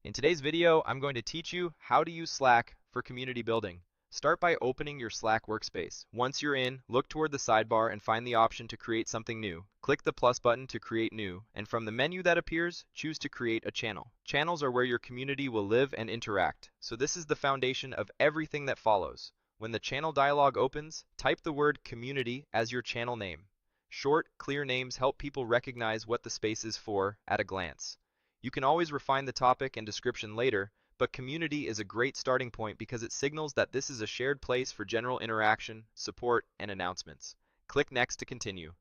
In today's video, I'm going to teach you how to use Slack for community building. Start by opening your Slack workspace. Once you're in, look toward the sidebar and find the option to create something new. Click the plus button to create new, and from the menu that appears, choose to create a channel. Channels are where your community will live and interact, so this is the foundation of everything that follows. When the channel dialog opens, type the word community as your channel name. Short, clear names help people recognize what the space is for at a glance. You can always refine the topic and description later, but community is a great starting point because it signals that this is a shared place for general interaction, support, and announcements. Click Next to continue.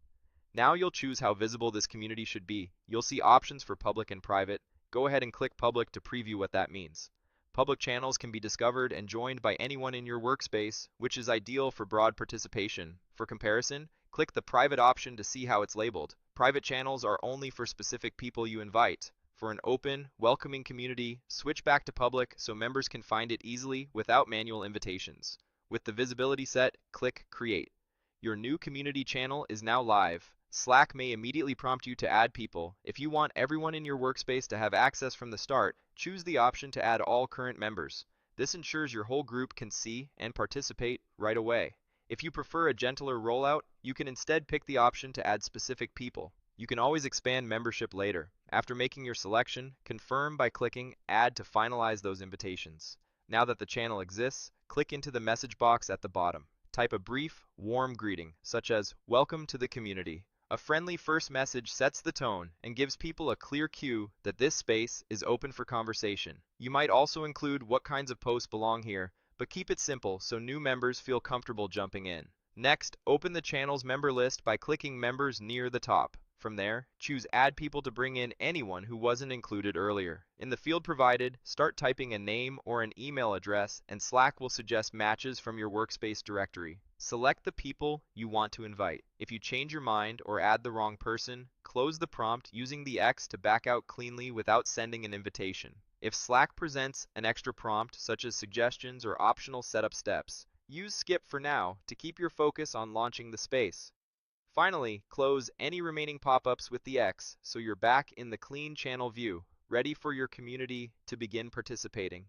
Now you'll choose how visible this community should be. You'll see options for public and private. Go ahead and click Public to preview what that means. Public channels can be discovered and joined by anyone in your workspace, which is ideal for broad participation. For comparison, click the Private option to see how it's labeled. Private channels are only for specific people you invite. For an open, welcoming community, switch back to public so members can find it easily without manual invitations. With the visibility set, click Create. Your new community channel is now live. Slack may immediately prompt you to add people. If you want everyone in your workspace to have access from the start, choose the option to add all current members. This ensures your whole group can see and participate right away. If you prefer a gentler rollout, you can instead pick the option to add specific people. You can always expand membership later. After making your selection, confirm by clicking Add to finalize those invitations. Now that the channel exists, click into the message box at the bottom. Type a brief, warm greeting, such as "Welcome to the community." A friendly first message sets the tone and gives people a clear cue that this space is open for conversation. You might also include what kinds of posts belong here, but keep it simple so new members feel comfortable jumping in. Next, open the channel's member list by clicking Members near the top. From there, choose Add People to bring in anyone who wasn't included earlier. In the field provided, start typing a name or an email address, and Slack will suggest matches from your workspace directory. Select the people you want to invite. If you change your mind or add the wrong person, close the prompt using the X to back out cleanly without sending an invitation. If Slack presents an extra prompt, such as suggestions or optional setup steps, use Skip for now to keep your focus on launching the space. Finally, close any remaining pop-ups with the X so you're back in the clean channel view, ready for your community to begin participating.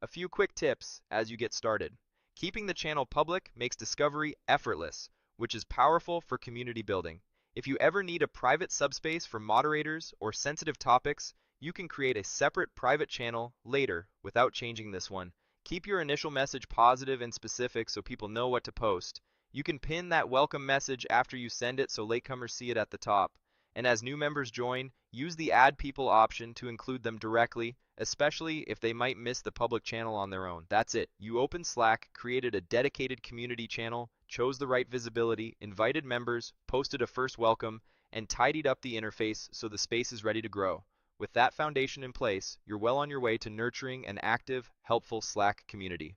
A few quick tips as you get started. Keeping the channel public makes discovery effortless, which is powerful for community building. If you ever need a private subspace for moderators or sensitive topics, you can create a separate private channel later without changing this one. Keep your initial message positive and specific so people know what to post. You can pin that welcome message after you send it so latecomers see it at the top. And as new members join, use the Add People option to include them directly, especially if they might miss the public channel on their own. That's it. You opened Slack, created a dedicated community channel, chose the right visibility, invited members, posted a first welcome, and tidied up the interface so the space is ready to grow. With that foundation in place, you're well on your way to nurturing an active, helpful Slack community.